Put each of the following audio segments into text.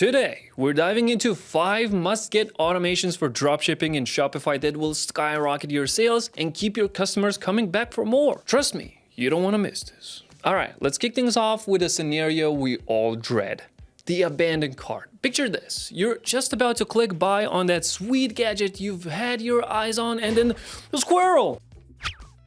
Today, we're diving into 5 must-get automations for dropshipping in Shopify that will skyrocket your sales and keep your customers coming back for more. Trust me, you don't want to miss this. Alright, let's kick things off with a scenario we all dread. The abandoned cart. Picture this, you're just about to click buy on that sweet gadget you've had your eyes on and then the squirrel!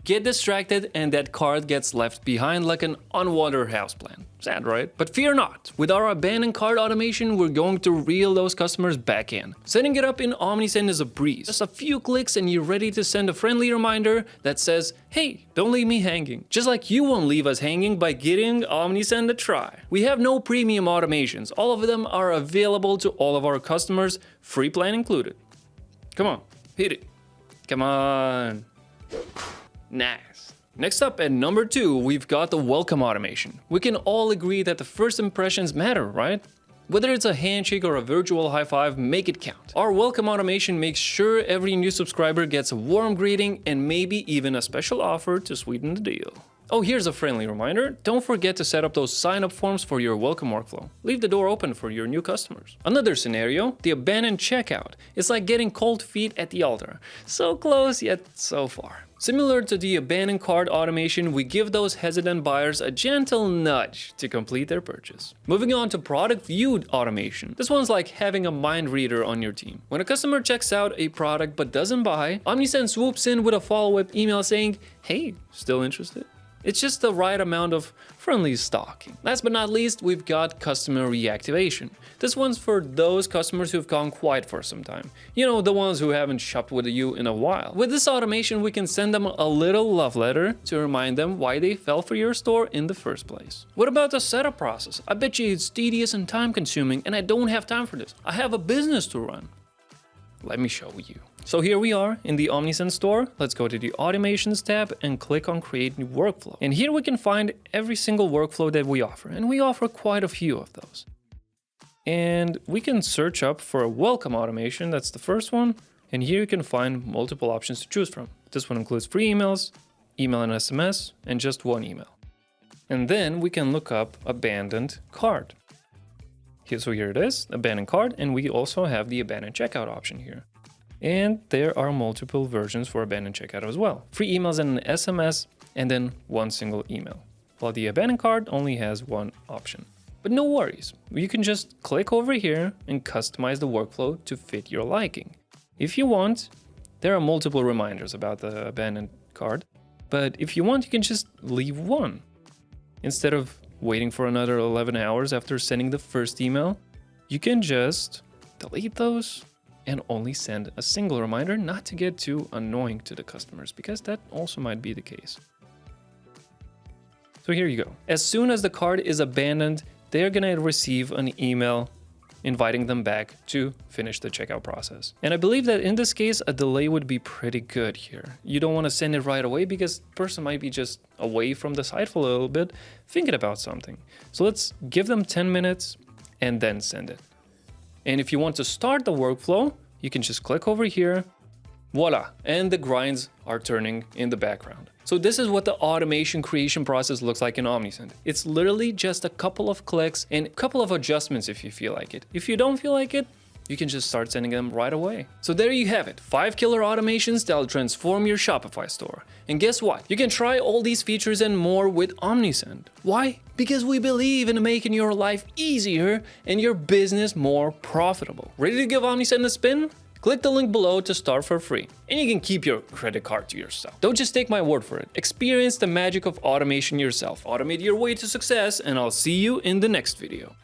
Get distracted and that cart gets left behind like an unwatered houseplant. Sad, right? But fear not, with our abandoned cart automation, we're going to reel those customers back in. Setting it up in Omnisend is a breeze. Just a few clicks and you're ready to send a friendly reminder that says, hey, don't leave me hanging. Just like you won't leave us hanging by giving Omnisend a try. We have no premium automations. All of them are available to all of our customers, free plan included. Come on, hit it. Come on. Nice. Next up at number 2, we've got the welcome automation. We can all agree that the first impressions matter, right? Whether it's a handshake or a virtual high five, make it count. Our welcome automation makes sure every new subscriber gets a warm greeting and maybe even a special offer to sweeten the deal. Oh, here's a friendly reminder. Don't forget to set up those sign-up forms for your welcome workflow. Leave the door open for your new customers. Another scenario, the abandoned checkout. It's like getting cold feet at the altar. So close, yet so far. Similar to the abandoned cart automation, we give those hesitant buyers a gentle nudge to complete their purchase. Moving on to product view automation. This one's like having a mind reader on your team. When a customer checks out a product but doesn't buy, Omnisend swoops in with a follow-up email saying, hey, still interested? It's just the right amount of friendly stalking. Last but not least, we've got customer reactivation. This one's for those customers who've gone quiet for some time. You know, the ones who haven't shopped with you in a while. With this automation, we can send them a little love letter to remind them why they fell for your store in the first place. What about the setup process? I bet you it's tedious and time consuming and I don't have time for this. I have a business to run. Let me show you. So here we are in the Omnisend store. Let's go to the Automations tab and click on Create New Workflow. And here we can find every single workflow that we offer. And we offer quite a few of those. And we can search up for a welcome automation. That's the first one. And here you can find multiple options to choose from. This one includes free emails, email and SMS, and just one email. And then we can look up abandoned cart. So here it is, abandoned cart, and we also have the abandoned checkout option here. And there are multiple versions for abandoned checkout as well. Free emails and an SMS, and then one single email. While the abandoned cart only has one option. But no worries, you can just click over here and customize the workflow to fit your liking. If you want, there are multiple reminders about the abandoned cart, but if you want, you can just leave one. Instead of waiting for another 11 hours after sending the first email, you can just delete those and only send a single reminder, not to get too annoying to the customers, because that also might be the case. So here you go. As soon as the cart is abandoned, they're gonna receive an email inviting them back to finish the checkout process. And I believe that in this case, a delay would be pretty good here. You don't want to send it right away because the person might be just away from the site for a little bit, thinking about something. So let's give them 10 minutes and then send it. And if you want to start the workflow, you can just click over here, voila, and the grinds are turning in the background. So this is what the automation creation process looks like in Omnisend. It's literally just a couple of clicks and a couple of adjustments if you feel like it. If you don't feel like it, you can just start sending them right away. So there you have it, 5 killer automations that'll transform your Shopify store. And guess what? You can try all these features and more with Omnisend. Why? Because we believe in making your life easier and your business more profitable. Ready to give Omnisend a spin? Click the link below to start for free, and you can keep your credit card to yourself. Don't just take my word for it. Experience the magic of automation yourself. Automate your way to success, and I'll see you in the next video.